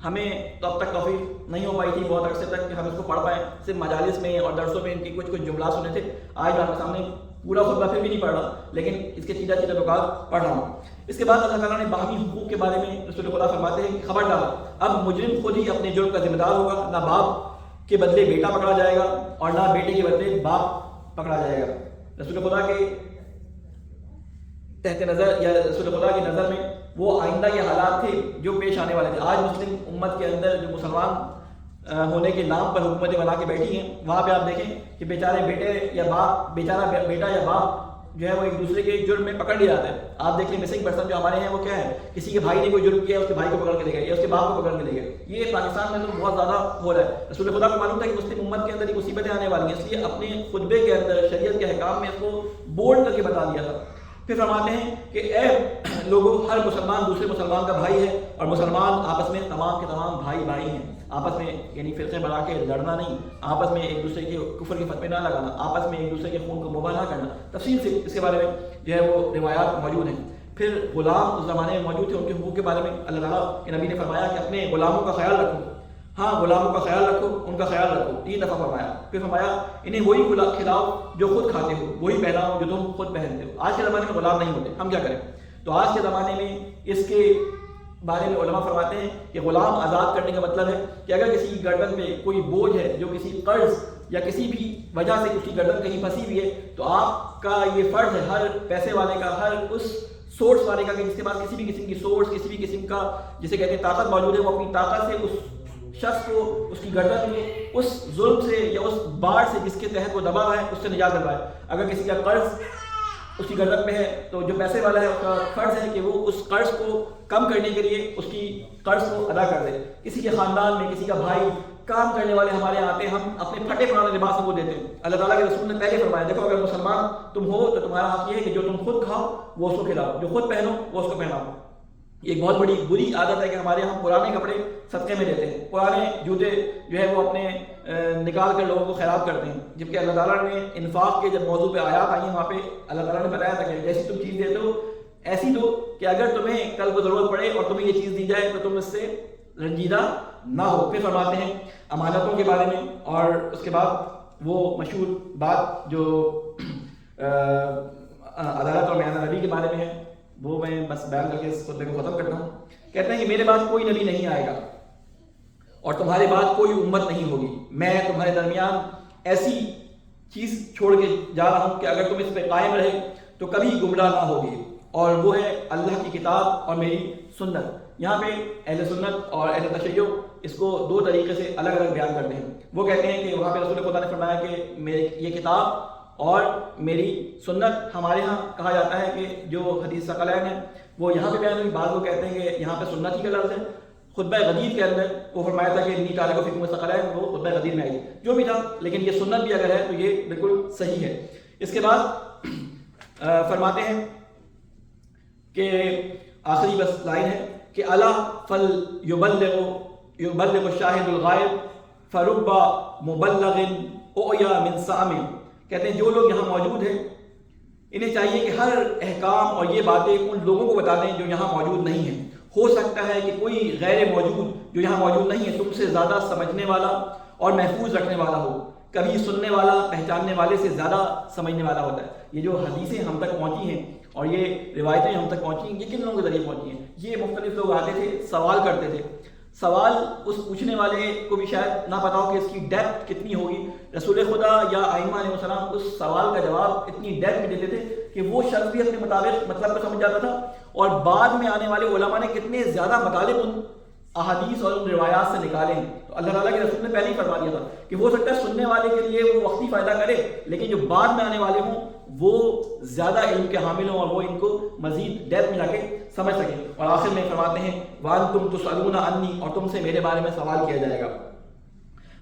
ہمیں تو اب تک توفیق نہیں ہو پائی تھی بہت عرصے تک کہ ہم اس کو پڑھ پائیں. صرف مجالس میں اور درسوں میں ان کی کچھ جملات سنے تھے. آج آپ کے سامنے پورا خطبہ پھر بھی نہیں پڑھ رہا، لیکن اس کے چیزہ نکات پڑھ رہا ہوں. اس کے بعد اللہ تعالیٰ نے باہمی حقوق کے بارے میں رسول خدا فرماتے ہیں کہ خبر ڈالو اب مجرم خود ہی اپنے جرم کا ذمہ دار ہوگا، نہ باپ کے بدلے بیٹا پکڑا جائے گا اور نہ بیٹے کے بدلے باپ پکڑا جائے گا. رسول خدا کے تحت نظر یا رسول خدا کی نظر میں وہ آئندہ کے حالات تھے جو پیش آنے والے تھے. آج مسلم امت کے اندر جو مسلمان ہونے کے نام پر حکومتیں بنا کے بیٹھی ہیں، وہاں پہ آپ دیکھیں کہ بیچارے بیٹے یا باپ، بیچارہ بیٹا یا باپ جو ہے وہ ایک دوسرے کے جرم میں پکڑ لیا جاتا ہے. آپ دیکھ لیں مسنگ پرسن جو ہمارے ہیں وہ کیا ہے، کسی کے بھائی نے کوئی جرم کیا اس کے بھائی کو پکڑ کے لے گئے یا اس کے باپ کو پکڑ کے لے گئے. یہ پاکستان میں تو بہت زیادہ ہو رہا ہے. رسول خدا کو معلوم تھا کہ مسلم امت کے اندر یہ مصیبتیں آنے والی ہیں، اس لیے اپنے خطبے کے اندر شریعت کے احکام میں اس کو بولڈ کر کے بتا دیا تھا. پھر فرماتے ہیں کہ اے لوگوں، ہر مسلمان دوسرے مسلمان کا بھائی ہے اور مسلمان آپس میں تمام کے تمام بھائی ہیں. آپس میں یعنی فرقے بنا کے لڑنا نہیں، آپس میں ایک دوسرے کے کفر کے فتوے نہ لگانا، آپس میں ایک دوسرے کے خون کو مباح نہ کرنا. تفصیل سے اس کے بارے میں جو ہے وہ روایات موجود ہیں. پھر غلام اس زمانے میں موجود تھے، ان کے حقوق کے بارے میں اللہ تعالیٰ کے نبی نے فرمایا کہ اپنے غلاموں کا خیال رکھو. ہاں غلاموں کا خیال رکھو، ان کا خیال رکھو. 3 دفعہ فرمایا. پھر فرمایا انہیں وہی کھلاؤ جو خود کھاتے ہو، وہی پہناؤ جو تم خود پہنتے ہو. آج کے زمانے میں غلام نہیں ہوتے، ہم کیا کریں؟ تو آج کے زمانے میں اس کے بارے میں علماء فرماتے ہیں کہ غلام آزاد کرنے کا مطلب ہے کہ اگر کسی کی گردن پہ کوئی بوجھ ہے جو کسی قرض یا کسی بھی وجہ سے اس کی گردن کہیں پھنسی ہوئی ہے، تو آپ کا یہ فرض ہے، ہر پیسے والے کا، ہر اس سورس والے کا کہ جس کے پاس کسی بھی قسم کی سورس، کسی بھی قسم کا جسے کہتے ہیں طاقت موجود ہے، وہ اپنی طاقت سے اس شخص کو اس کی گردن میں اس ظلم سے یا اس بار سے جس کے تحت وہ دبا ہے اس سے نجات دلوائے۔ اگر کسی کا قرض اس کی گردن میں ہے تو جو پیسے والا ہے اس کا فرض ہے کہ وہ اس قرض کو کم کرنے کے لیے اس کی قرض کو ادا کر دے۔ کسی کے خاندان میں کسی کا بھائی کام کرنے والے ہمارے یہاں آتے ہیں، ہم اپنے پھٹے پرانے لباس کو دیتے ہیں۔ اللہ تعالیٰ کے رسول نے پہلے فرمایا دیکھو اگر مسلمان تم ہو تو تمہارا حق یہ ہے کہ جو تم خود کھاؤ وہ اس کو کھلاؤ، جو خود پہنو وہ اس کو پہناؤ۔ یہ ایک بہت بڑی بری عادت ہے کہ ہمارے یہاں پرانے کپڑے صدقے میں دیتے ہیں، پرانے جوتے جو ہے وہ اپنے نکال کر لوگوں کو خیرات کرتے ہیں، جبکہ اللہ تعالیٰ نے انفاق کے جب موضوع پہ آیات آئی ہیں وہاں پہ اللہ تعالیٰ نے بتایا تھا کہ جیسی تم چیز دیتے ہو ایسی دو کہ اگر تمہیں کل کو ضرورت پڑے اور تمہیں یہ چیز دی جائے تو تم اس سے رنجیدہ نہ ہو۔ پھر فرماتے ہیں امانتوں کے بارے میں، اور اس کے بعد وہ مشہور بات جو عدالت اور میان نبی کے بارے میں ہے وہ میں بس بیان کر کے اس خطبے کو ختم کرتا ہوں۔ کہتے ہیں کہ میرے بعد کوئی نبی نہیں آئے گا اور تمہارے بعد کوئی امت نہیں ہوگی، میں تمہارے درمیان ایسی چیز چھوڑ کے جا رہا ہوں کہ اگر تم اس پہ قائم رہے تو کبھی گمراہ نہ ہوگی، اور وہ ہے اللہ کی کتاب اور میری سنت۔ یہاں پہ اہل سنت اور اہل تشیع اس کو دو طریقے سے الگ الگ بیان کرتے ہیں۔ وہ کہتے ہیں کہ وہاں پہ رسول خدا نے فرمایا کہ یہ کتاب اور میری سنت، ہمارے ہاں کہا جاتا ہے کہ جو حدیث ثقلین ہے وہ یہاں پہ بیان ہوئی، بعض لوگ کہتے ہیں کہ یہاں پہ سنت ہی کا لفظ ہے۔ خطبہ غدیر کے اندر وہ فرمایا تھا کہ انی تعلق فکم ثقلین، وہ خطبہ غدیر میں آئی، جو بھی تھا، لیکن یہ سنت بھی اگر ہے تو یہ بالکل صحیح ہے۔ اس کے بعد فرماتے ہیں کہ آخری بس لائن ہے کہ الا فل یبلغ الشاہد الغائب فرب مبلغ اویا من سامع۔ کہتے ہیں جو لوگ یہاں موجود ہیں انہیں چاہیے کہ ہر احکام اور یہ باتیں ان لوگوں کو بتا دیں جو یہاں موجود نہیں ہیں۔ ہو سکتا ہے کہ کوئی غیر موجود جو یہاں موجود نہیں ہے تم سے زیادہ سمجھنے والا اور محفوظ رکھنے والا ہو، کبھی سننے والا پہچاننے والے سے زیادہ سمجھنے والا ہوتا ہے۔ یہ جو حدیثیں ہم تک پہنچی ہیں اور یہ روایتیں ہم تک پہنچی ہیں یہ کن لوگوں کے ذریعے پہنچی ہیں؟ یہ مختلف لوگ آتے تھے، سوال کرتے تھے، سوال اس پوچھنے والے کو بھی شاید نہ پتا ہو کہ اس کی ڈیپتھ کتنی ہوگی۔ رسول خدا یا ائمہ علیہ السلام اس سوال کا جواب اتنی ڈیپتھ میں دیتے تھے کہ وہ شخص بھی اپنے مطابق مطلب کو سمجھ جاتا تھا، اور بعد میں آنے والے علماء نے کتنے زیادہ مطالب ان احادیث اور ان روایات سے نکالے ہیں۔ تو اللہ تعالیٰ کے رسول نے پہلے ہی فرما دیا تھا کہ ہو سکتا ہے سننے والے کے لیے وہ وقتی فائدہ کرے، لیکن جو بعد میں آنے والے ہوں وہ زیادہ علم کے حامل ہوں اور وہ ان کو مزید ڈیپتھ میں جا کے سمجھ سکیں۔ اور آخر میں فرماتے ہیں وَأَنْتُمْ تُسْأَلُونَ عَنِّي، اور تم سے میرے بارے میں سوال کیا جائے گا۔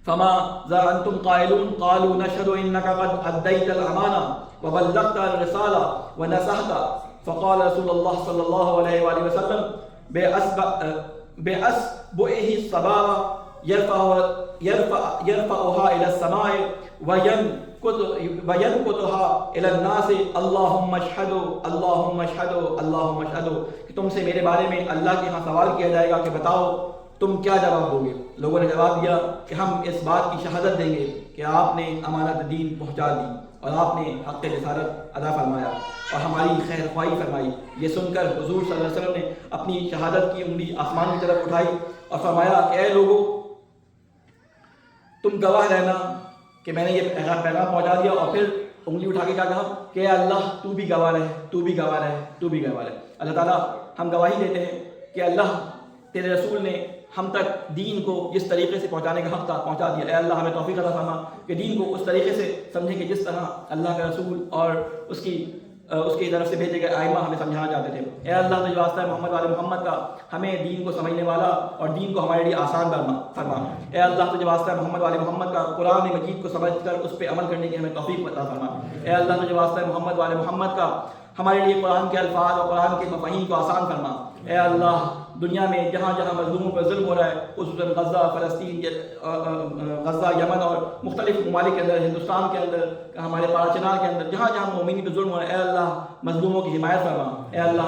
فما ذا انتم قائلون قالوا نشهد انك قد اديت الامانه وبلغت الرساله ونصحت، فقال رسول الله صلى الله عليه واله وسلم باصبعه السبابه يرفعها الى السماء وينكتها الى الناس اللهم اشهد اللهم اشهد اللهم اشهد، کہ تم سے میرے بارے میں اللہ کے ہاں سوال کیا جائے گا کہ بتاؤ تم کیا جواب دو گے؟ لوگوں نے جواب دیا کہ ہم اس بات کی شہادت دیں گے کہ آپ نے امانت دین پہنچا دی اور آپ نے حق رسالت ادا فرمایا اور ہماری خیر خواہی فرمائی۔ یہ سن کر حضور صلی اللہ علیہ وسلم نے اپنی شہادت کی انگلی آسمان کی طرف اٹھائی اور فرمایا کہ اے لوگوں تم گواہ رہنا کہ میں نے یہ پیغام پہنچا دیا، اور پھر انگلی اٹھا کے کیا کہا کہ اے اللہ تو بھی گواہ رہے، تو بھی گواہ رہے، تو بھی گواہ رہے۔ اللہ تعالیٰ ہم گواہی دیتے ہیں کہ اللہ تیرے رسول نے ہم تک دین کو جس طریقے سے پہنچانے کا حق تھا پہنچا دیا۔ اے اللہ ہمیں توفیق عطا فرما کہ دین کو اس طریقے سے سمجھیں کہ جس طرح اللہ کا رسول اور اس کی طرف سے بھیجے گئے ائمہ ہمیں سمجھانا چاہتے تھے۔ اے اللہ تجھے واسطہ ہے محمد والے محمد کا ہمیں دین کو سمجھنے والا اور دین کو ہمارے لیے آسان فرما۔ اے اللہ تجھے واسطہ ہے محمد والے محمد کا قرآن مجید کو سمجھ کر اس پہ عمل کرنے کی ہمیں توفیق عطا فرما۔ اے اللہ تجھے واسطہ ہے محمد والے محمد کا ہمارے لیے قرآن کے الفاظ اور قرآن کے مفاہیم کو آسان فرما۔ اے اللہ دنیا میں جہاں جہاں مظلوموں پر ظلم ہو رہا ہے، خصوصاً غزہ، فلسطین، غزہ، یمن اور مختلف ممالک کے اندر، ہندوستان کے اندر، ہمارے پارا چنار کے اندر، جہاں جہاں مومنین پہ ظلم ہو رہا ہے، اے اللہ مظلوموں کی حمایت فرما۔ اے اللہ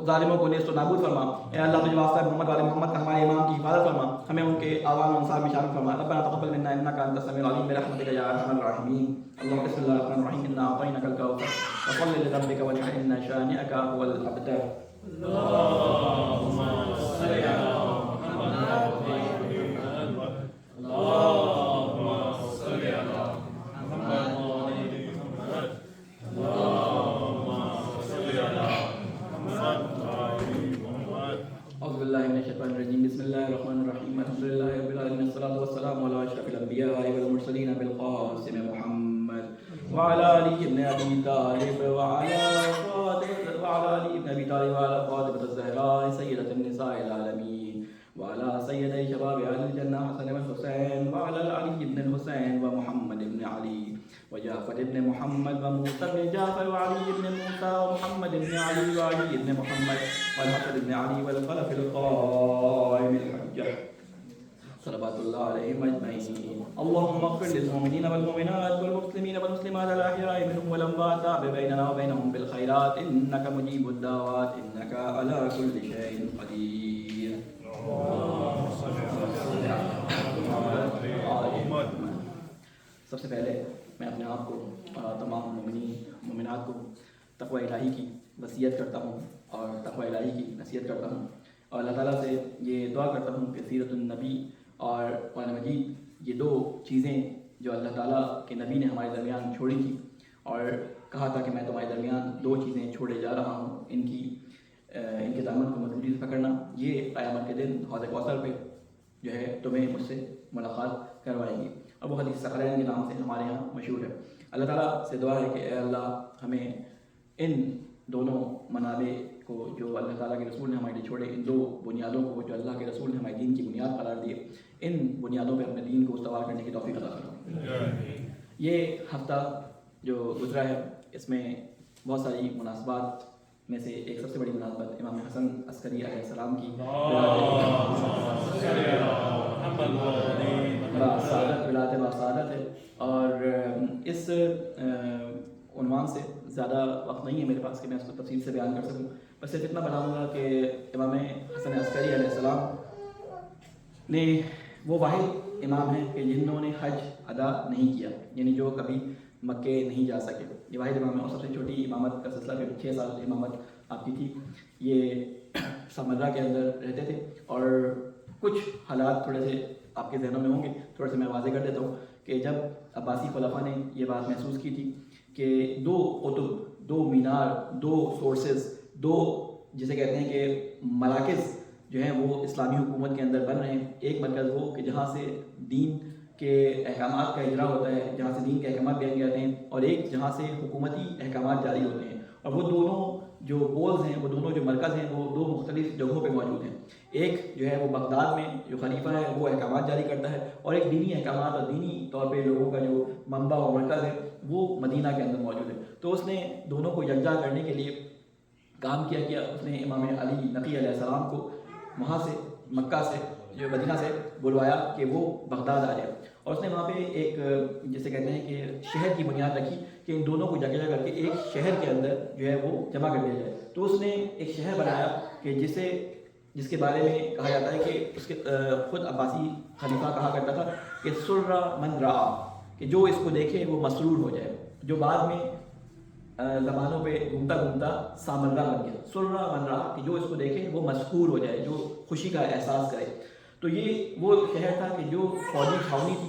ظالموں کو نیست و نابود فرما۔ اے اللہ تجھے واسطہ ہے محمد والے محمد کا ہمارے امام کی حفاظت فرما، ہمیں ان کے اعوان و انصار میں شامل فرما۔ ربنا تقبل منا انك انت السميع العليم برحمتك يا ارحم الراحمين۔ اللهم بسم الله الرحمن الرحيم انا اعطيناك الكوثر وصل لربك وانحر ان شانئك هو الابتر۔ اللهم صل على محمد اللهم صل على محمد اللهم صل على على أشرف الأنبياء والمرسلين بالقاسم محمد وعلى علي بن أبي طالب وعلى علي بن أبي طالب وعلى فاطمة الزهراء سيدة النساء العالمين وعلى سيدي شباب أهل الجنة حسن والحسين وعلى علي بن الحسين ومحمد بن علي وجعفر بن محمد وموسى بن جعفر وعلي بن موسى ومحمد بن علي وعلي بن محمد والحسن بن علي والخلف القائم الحجة صلوات الله عليهم أجمعين. اللهم اغفر للمؤمنين والمؤمنات والمسلمين والمسلمات الأحياء منهم والأموات تاب بيننا وبينهم بالخيرات إنك مجيب الدعوات إنك على كل شيء قدير. سب سے پہلے میں اپنے آپ کو تمام مومنات کو تقوی الہی کی وصیت کرتا ہوں اور تقوی الہی کی نصیحت کرتا ہوں اور اللہ تعالیٰ سے یہ دعا کرتا ہوں کہ سیرت النبی اور قرآن مجید یہ دو چیزیں جو اللہ تعالیٰ کے نبی نے ہمارے درمیان چھوڑی تھی اور کہا تھا کہ میں تمہارے درمیان دو چیزیں چھوڑے جا رہا ہوں، ان کے دامن کو مضبوطی سے پکڑنا، یہ قیامت کے دن حوض کوثر پہ جو ہے تمہیں مجھ سے ملاقات کروائے گی اور وہ حدیث ثقلین کے نام سے ہمارے یہاں مشہور ہے۔ اللہ تعالیٰ سے دعا ہے کہ اے اللہ ہمیں ان دونوں منابع کو جو اللہ تعالیٰ کے رسول نے ہمارے لیے چھوڑے، ان دو بنیادوں کو جو اللہ کے رسول نے ہمارے دین کی بنیاد قرار دیے، ان بنیادوں پہ اپنے دین کو استوار کرنے کی توفیق عطا فرمائے۔ یہ ہفتہ جو گزرا ہے اس میں بہت ساری مناسبات میں سے ایک سب سے بڑی مناسبت امام حسن عسکری علیہ السلام کی ولادت باسعادت ہے، اور اس عنوان سے زیادہ وقت نہیں ہے میرے پاس کہ میں اس کو تفصیل سے بیان کر سکوں، بس صرف اتنا بتاؤں گا کہ امام حسن عسکری علیہ السلام نے وہ واحد امام ہیں کہ جنہوں نے حج ادا نہیں کیا، یعنی جو کبھی مکے نہیں جا سکے، یہ واحد امام ہے۔ اور سب سے چھوٹی امامت کا سلسلہ 6 سال امامت آپ کی تھی، یہ سامرہ کے اندر رہتے تھے، اور کچھ حالات تھوڑے سے آپ کے ذہنوں میں ہوں گے، تھوڑے سے میں واضح کر دیتا ہوں کہ جب عباسی خلفاء نے یہ بات محسوس کی تھی کہ 2 قطب، 2 مینار، 2 سورسز، 2 جسے کہتے ہیں کہ مراکز جو ہیں وہ اسلامی حکومت کے اندر بن رہے ہیں، ایک مرکز وہ کہ جہاں سے دین کے احکامات کا اجرا ہوتا ہے، جہاں سے دین کے احکامات بیان کیے جاتے ہیں، اور ایک جہاں سے حکومتی احکامات جاری ہوتے ہیں، اور وہ دونوں جو پولز ہیں، وہ دونوں جو مرکز ہیں، وہ 2 مختلف جگہوں پہ موجود ہیں۔ ایک جو ہے وہ بغداد میں جو خلیفہ ہے وہ احکامات جاری کرتا ہے، اور ایک دینی احکامات اور دینی طور پہ لوگوں کا جو منبع و مرکز ہے وہ مدینہ کے اندر موجود ہے۔ تو اس نے دونوں کو یکجا کرنے کے لیے کام کیا اس نے امام علی نقی علیہ السلام کو وہاں سے مکہ سے جو مدینہ سے بلوایا کہ وہ بغداد آ جائے، اور اس نے وہاں پہ ایک جسے کہتے ہیں کہ شہر کی بنیاد رکھی کہ ان دونوں کو جگہ کر کے ایک شہر کے اندر جو ہے وہ جمع کر دیا جائے۔ تو اس نے ایک شہر بنایا کہ جس کے بارے میں کہا جاتا ہے کہ اس کے خود عباسی خلیفہ کہا کرتا تھا کہ سر من رعا، کہ جو اس کو دیکھے وہ مسرور ہو جائے، جو بعد میں زبانوں پہ گھومتا گھومتا سامرہ بن گیا۔ سر من رعا کہ جو اس کو دیکھے وہ مسحور ہو جائے، جو خوشی کا احساس کرے۔ تو یہ وہ شہر تھا کہ جو فوجی چھاونی تھی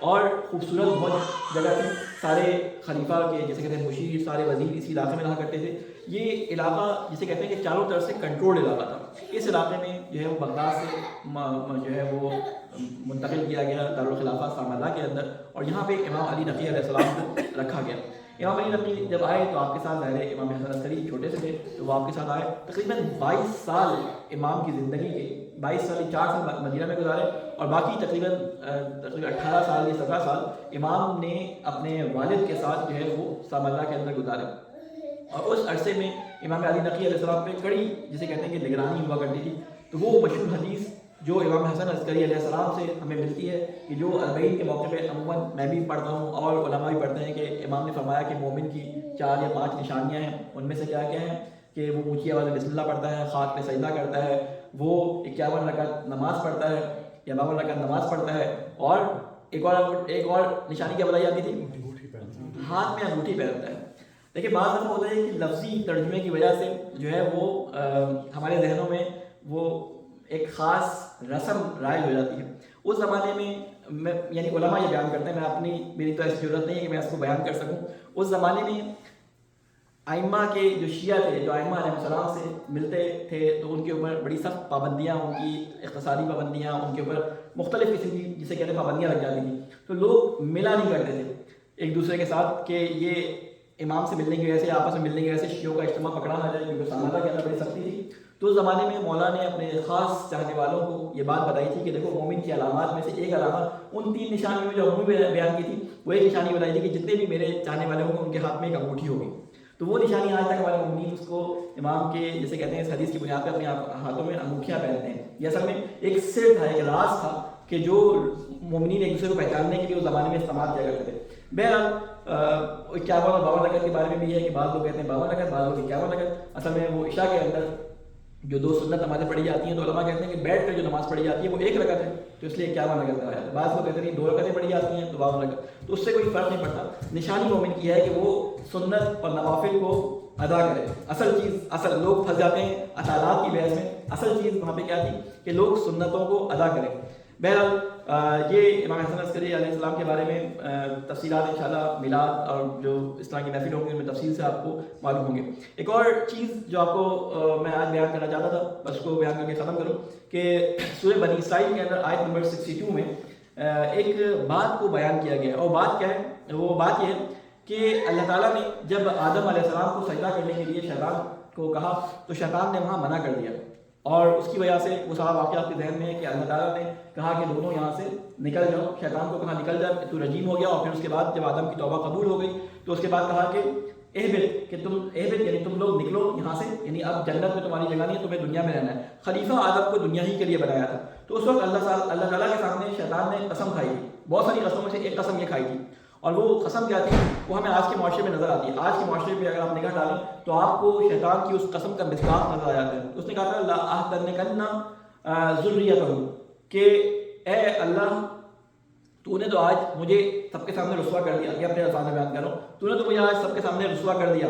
اور خوبصورت بہت جگہ تھی، سارے خلیفہ کے جیسے کہتے ہیں مشیر، سارے وزیر اسی علاقے میں رہا کرتے تھے۔ یہ علاقہ جسے کہتے ہیں کہ چاروں طرف سے کنٹرول علاقہ تھا۔ اس علاقے میں جو ہے وہ بغداد سے جو ہے وہ منتقل کیا گیا دارالخلافہ سامرہ کے اندر، اور یہاں پہ امام علی نقی علیہ السلام کو رکھا گیا۔ امام علی نقی جب آئے تو آپ کے ساتھ ظاہر امام حسن عسکری چھوٹے سے تھے تو وہ آپ کے ساتھ آئے، تقریباً 22 سال امام کی زندگی کے 22 سال 4 سال مدینہ میں گزارے، اور باقی تقریباً 18 سال یا 17 سال امام نے اپنے والد کے ساتھ جو ہے وہ سامرہ کے اندر گزارے، اور اس عرصے میں امام علی نقی علیہ السلام پہ کڑی جسے کہتے ہیں کہ نگرانی ہوا کرتی تھی۔ تو وہ مشہور حدیث جو امام حسن عسکری علیہ السلام سے ہمیں ملتی ہے کہ جو اربعین کے موقع پہ عموماً میں بھی پڑھتا ہوں اور علماء بھی پڑھتے ہیں کہ امام نے فرمایا کہ مومن کی 4 یا 5 نشانیاں ہیں، ان میں سے کیا ہیں کہ وہ اونچی آواز میں بسم اللہ پڑھتا ہے، خاک پہ سجدہ کرتا ہے، وہ 51 رکعت نماز پڑھتا ہے یا 52 رکعت نماز پڑھتا ہے، اور ایک اور نشانی کیا بتائی جاتی تھی؟ ہاتھ میں انگوٹھی پہنتا ہے۔ دیکھیں بعض دفعہ ہوتا ہے کہ لفظی ترجمے کی وجہ سے جو ہے وہ ہمارے ذہنوں میں وہ ایک خاص رسم رائج ہو جاتی ہے۔ اس زمانے میں یعنی علماء یہ بیان کرتے ہیں، میری تو ایسی ضرورت نہیں ہے کہ میں اس کو بیان کر سکوں۔ اس زمانے میں ائمہ کے جو شیعہ تھے، جو ائمہ علیہ السلام سے ملتے تھے، تو ان کے اوپر بڑی سخت پابندیاں، ان کی اقتصادی پابندیاں، ان کے اوپر مختلف قسم کی جسے کہتے ہیں پابندیاں لگ جاتی تھیں، تو لوگ ملا نہیں کرتے تھے ایک دوسرے کے ساتھ کہ یہ امام سے ملنے کی وجہ سے، آپس میں ملنے کی وجہ سے شیعوں کا اجتماع پکڑا نہ جائے، کیونکہ سامانہ کے اندر بڑی سختی تھی. تو اس زمانے میں مولا نے اپنے خاص چاہنے والوں کو یہ بات بتائی تھی کہ دیکھو مومن کی علامات میں سے ایک علامت ان 3 نشانیوں میں جو عمومی بیان کی تھی، وہ ایک نشانی بتائی تھی کہ جتنے بھی میرے چاہنے والے ہوں گے ان کے ہاتھ میں ایک انگوٹھی ہوگی. تو وہ نشانی آج تک ہمارے مومنین اس کو امام کے جیسے کہتے ہیں اس حدیث کی بنیاد پہ اپنے ہاتھوں میں انگوٹھیاں پہنتے ہیں. یہ اصل میں ایک سر تھا، ایک راز تھا کہ جو مومنین ایک دوسرے کو پہچاننے کے لیے اس زمانے میں استعمال کیا کرتے تھے. بہرحال 51 اور 52 رکعت کے بارے میں بھی ہے کہ بعض لوگ کہتے ہیں 52 رکعت، بعض لوگ 51 رکعت. اصل میں وہ عشاء کے اندر جو 2 سنت نمازیں پڑھی جاتی ہیں تو علماء کہتے ہیں کہ بیٹھ کر جو نماز پڑھی جاتی ہے وہ 1 رکعت ہے، تو اس لیے 51 رکعت کہا جاتا ہے. بعض لوگ کہتے ہیں 2 رکعتیں پڑھی جاتی ہیں تو 52 رکعت، تو اس سے کوئی فرق نہیں پڑتا. نشانی مومن کی ہے کہ وہ سنت اور نوافل کو ادا کرے. اصل لوگ پھنس جاتے ہیں اطالات کی بحث میں. اصل چیز وہاں پہ کیا تھی کہ لوگ سنتوں کو ادا کریں. بہرحال یہ امام حسن عسکری علیہ السلام کے بارے میں تفصیلات انشاءاللہ میلاد اور جو اس طرح کی محفل ہوں گی ان میں تفصیل سے آپ کو معلوم ہوں گے. ایک اور چیز جو آپ کو میں آج بیان کرنا چاہتا تھا، بس کو بیان کر کے ختم کروں، کہ سورہ بنی اسرائیل کے اندر آیت نمبر 62 میں ایک بات کو بیان کیا گیا. اور بات کیا ہے؟ وہ بات یہ ہے کہ اللہ تعالیٰ نے جب آدم علیہ السلام کو سجدہ کرنے کے لیے شیطان کو کہا تو شیطان نے وہاں منع کر دیا، اور اس کی وجہ سے وہ سارا واقعہ آپ کے ذہن میں ہے کہ اللہ تعالیٰ نے کہا کہ دونوں یہاں سے نکل جاؤ. شیطان کو کہا نکل جا، تو رجیم ہو گیا. اور پھر اس کے بعد جب آدم کی توبہ قبول ہو گئی تو اس کے بعد کہا کہ اہبط یعنی تم لوگ نکلو یہاں سے، یعنی اب جنت میں تمہاری جگہ نہیں ہے، تمہیں دنیا میں رہنا ہے. خلیفہ آدم کو دنیا ہی کے لیے بنایا تھا. تو اس وقت اللہ تعالیٰ کے سامنے شیطان نے قسم کھائی تھی. بہت ساری قسموں میں سے ایک قسم یہ کھائی تھی، اور وہ قسم کیا تھی وہ ہمیں آج کے معاشرے میں نظر آتی ہے. آج کے معاشرے میں اگر آپ نگاہ ڈالیں تو آپ کو شیطان کی اس قسم کا مصداق نظر آ جاتا ہے. اس نے کہا تھا لَأَحْتَنِّكَنَّ ذُرِّيَّتَهُ، کہ اے اللہ تو نے تو آج مجھے سب کے سامنے رسوا کر دیا. یہ اپنے الفاظ میں بیان کر رہا ہوں، تو نے تو مجھے آج سب کے سامنے رسوا کر دیا.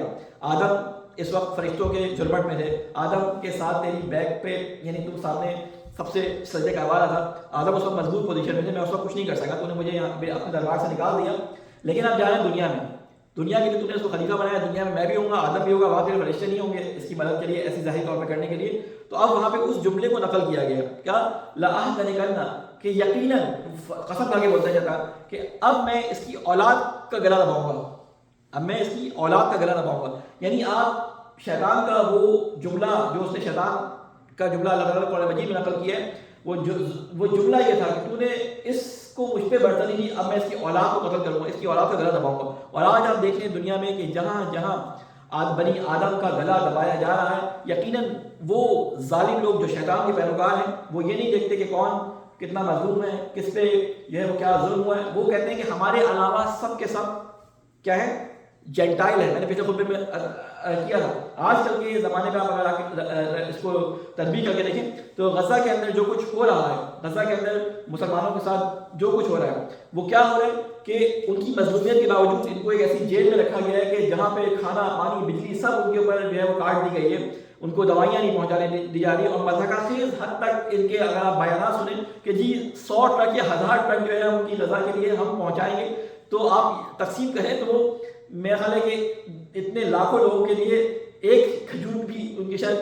آدم اس وقت فرشتوں کے جربٹ میں تھے، آدم کے ساتھ تیری بیک پہ یعنی تم سامنے سب سے سجدے کا والا تھا. آدم اس وقت مضبوط پوزیشن میں تھے، میں اس وقت کچھ نہیں کر سکا. تو نے مجھے یہاں اپنے دربار سے نکال دیا. لیکن اب جا رہے ہیں دنیا کے لیے تم نے اس کو خلیفہ بنایا. دنیا میں بھی ہوں گا، آدم بھی ہوگا، وہاں پھر فرشتے نہیں ہوں گے اس کی مدد کے لیے، ایسی ظاہری طور پہ کرنے کے لیے. تو اب وہاں پہ اس جملے کو نقل کیا گیا کیا لَأَحْتَنِّكَنَّ، کہ یقیناً قسم کھا کے بولتا جاتا کہ اب میں اس کی اولاد کا گلا دباؤں گا، اب میں اس کی اولاد کا گلا دباؤں گا. یعنی آپ شیطان کا وہ جملہ جو اس نے شیطان کا جملہ اللہ تعالیٰ نے قرآن مجید میں نقل کیا ہے، وہ جملہ یہ تھا کہ تو نے اس کو مجھ پہ برتری دی، اب میں اس کی اولاد کو قتل کروں گا، اس کی اولاد کا گلا دباؤں گا. اور آج آپ دیکھ لیں دنیا میں کہ جہاں جہاں بنی آدم کا گلا دبایا جا رہا ہے، یقیناً وہ ظالم لوگ جو شیطان کے پیروکار ہیں وہ یہ نہیں دیکھتے کہ کون کتنا مظلوم ہے، کس پہ جو ہے وہ کیا ظلم ہوا ہے. وہ کہتے ہیں کہ ہمارے علاوہ سب کے سب کیا ہے، جینٹائل ہے. میں نے پچھلے خطبے میں کیا تھا. آج کل کے زمانے میں آپ اگر اس کو تدبیر کر کے دیکھیں تو غزہ کے اندر جو کچھ ہو رہا ہے، غزہ کے اندر مسلمانوں کے ساتھ جو کچھ ہو رہا ہے وہ کیا ہو رہا ہے کہ ان کی مظلومیت کے باوجود ان کو ایک ایسی جیل میں رکھا گیا ہے کہ جہاں پہ کھانا پانی بجلی سب ان کے اوپر جو ہے وہ کاٹ دی گئی ہے، ان کو دوائیاں نہیں پہنچانے دی جا رہی. اور مضحکہ خیز حد تک ان کے اگر آپ بیانات سنیں کہ جی 100 ٹرک یا 1000 ٹرک جو ہے ان کی غزہ کے لیے ہم پہنچائیں گے. تو آپ تقسیم کریں تو میرا خیال ہے کہ اتنے لاکھوں لوگوں کے لیے ایک کھجور بھی ان کی شاید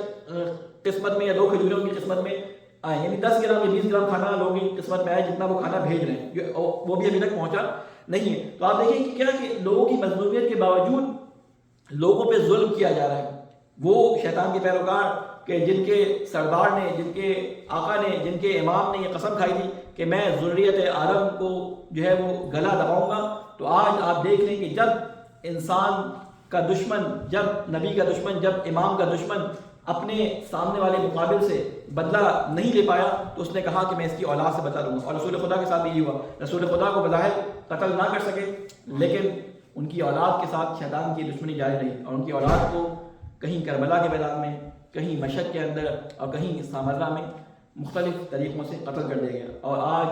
قسمت میں یا 2 کھجوریں ان کی قسمت میں آئے، یعنی 10 گرام یا 20 گرام کھانا لوگوں کی قسمت میں آئے جتنا وہ کھانا بھیج رہے ہیں، وہ بھی ابھی تک پہنچا نہیں ہے. تو آپ دیکھیں کہ کیا کہ لوگوں کی مظلومیت کے باوجود لوگوں پہ ظلم کیا جا رہا ہے. وہ شیطان کے پیروکار کہ جن کے سردار نے، جن کے آقا نے، جن کے امام نے یہ قسم کھائی تھی کہ میں ذریت آدم کو جو ہے وہ گلا دباؤں گا. تو آج آپ دیکھ لیں کہ جب انسان کا دشمن، جب نبی کا دشمن، جب امام کا دشمن اپنے سامنے والے مقابل سے بدلہ نہیں لے پایا تو اس نے کہا کہ میں اس کی اولاد سے بدلہ لوں گا. اور رسول خدا کے ساتھ بھی یہ ہوا. رسول خدا کو بظاہر قتل نہ کر سکے لیکن ان کی اولاد کے ساتھ شیطان کی دشمنی جاری رہی، اور ان کی اولاد کو کہیں کربلا کے میدان میں، کہیں مشہد کے اندر اور کہیں سامرہ میں مختلف طریقوں سے قتل کر دیا گیا. اور آج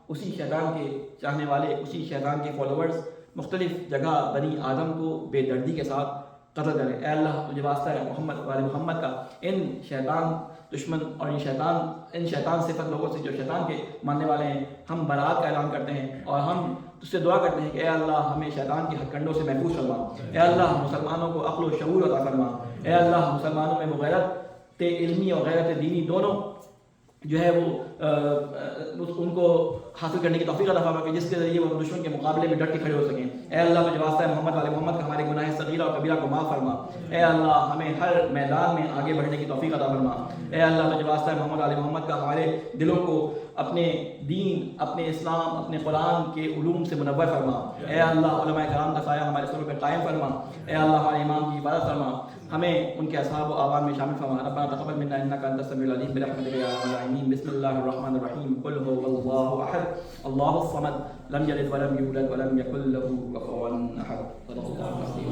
اسی شیطان کے چاہنے والے، اسی شیطان کے فالوورز مختلف جگہ بنی آدم کو بے دردی کے ساتھ قتل کریں. اے اللہ تجھے واسطہ ہے محمد والے محمد کا، ان شیطان دشمن اور ان شیطان صفت لوگوں سے جو شیطان کے ماننے والے ہیں ہم برات کا اعلان کرتے ہیں، اور ہم تجھ سے دعا کرتے ہیں کہ اے اللہ ہمیں شیطان کے ہتھ کنڈوں سے محفوظ فرما. اے اللہ مسلمانوں کو عقل و شعور عطا فرما. اے اللہ مسلمانوں میں وہ غیرت علمی اور غیرت دینی دونوں جو ہے وہ ان کو حاصل کرنے کی توفیق عطا فرما کہ جس کے ذریعے وہ دشمن کے مقابلے میں ڈٹ کے کھڑے ہو سکیں. اے اللہ تجھ واسطہ ہے محمد والے محمد کا ہمارے گناہ صغیرہ اور کبیرہ کو معاف فرما. اے اللہ ہمیں ہر میدان میں آگے بڑھنے کی توفیق عطا فرما. اے اللہ تجھ واسطہ ہے محمد والے محمد کا ہمارے دلوں کو اپنے دین، اپنے اسلام، اپنے قرآن کے علوم سے منور فرما. اے اللہ علماء کرام کا سایہ ہمارے سروں پہ قائم فرما. اے اللہ ہمارے امام کی حفاظت فرما، ہمیں ان کے اصحاب و اعوان میں شامل فرما. ربنا تقبل منا انک انت السمیع العلیم برحمتک یا ارحم الراحمین. بسم اللہ الرحمن الرحیم. قل هو اللہ احد اللہ الصمد لم یلد ولم یولد ولم یکن له کفوا احد. صدق اللہ العظیم.